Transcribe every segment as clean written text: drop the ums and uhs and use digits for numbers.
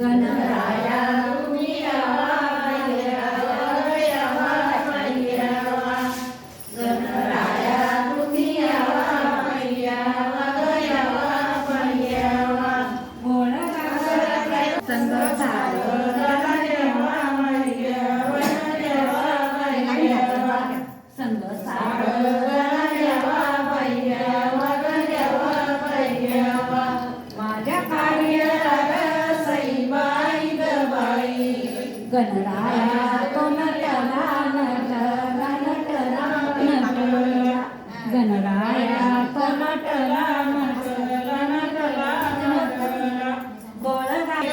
गणराया तुम्ही यावा यावा यावा गणराया तुम्ही यावा यावा गोळ संग संग माझ्या कार्याला सईबाई गबाई गणराया तो नटला नटला नटला नटला गणराया तो नटला नटला नटला नटला गोळगाय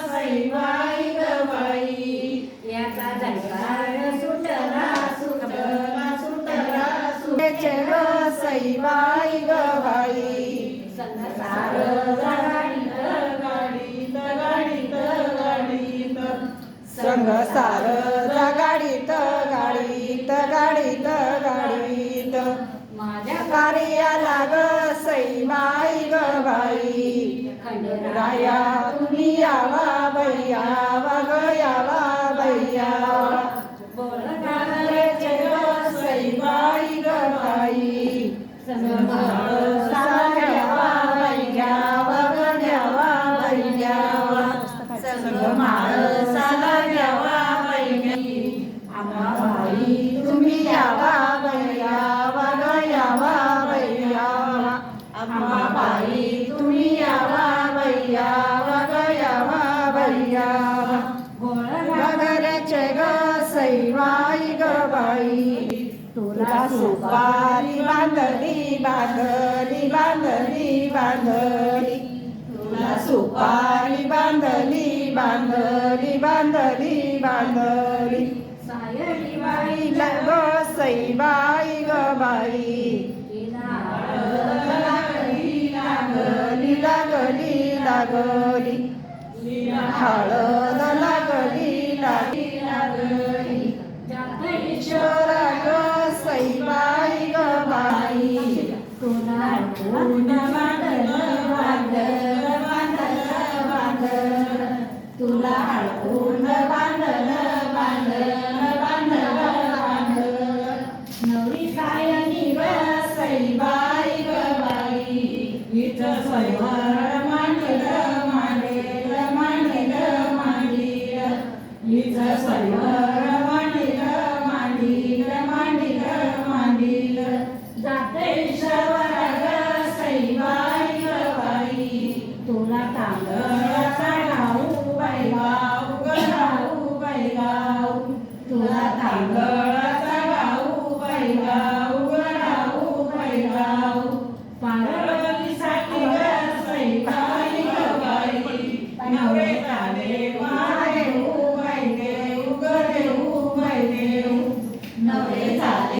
सईबाई गबाई याचा जलकार सुटला सुटला सुटला सुटला सईबाई गबाई संसार संसार गाडीत गाडीत गाडीत गाडीत माझ्या कार्याला ग सईबाई ग बाई खंडराया तुम्ही यावा बैयावा ग यावा बैयावा बोलणाऱ्याचे ग सईबाई ग बाई घ्यावा बैयावा ग घ्यावा बैयावा माळसाला घ्यावा आम्हा बाई तुम्ही यावा बैयावा ग यावा बैयावा आम्हा बाई तुम्ही यावा बैयावा ग यावा बैयावा घराचे ग सईबाई ग बाई तुला सुपारी बांधली बांधली बांधली बांधली तुला सुपारी बांधली बांधली बांधली बांधली सायली बाई ग सईबाई ग बाई लागली लागली लागली हळद लागली लागली लागली ईश्वरा ग सईबाई ग बाई तुला तुला हळकून बांधलं बांधलं बांधलं बांधलं नवरी सायनी ग सईबाई ग बाई इथं स्वयंवर मांडलं मांडलं मांडलं मांडलं इथं स्वयंवर मांडलं मांडलं मांडलं मांडलं जाते ईश्वर ग सईबाई ग बाई तुला तांदळाचा गाऊ बैगाव गाऊ बैगाव तुला तांदळाचा गाऊ बैगाव गाऊ बैगाव पार्वतीसाठी ग सईबाई ग बाई नवरे झाले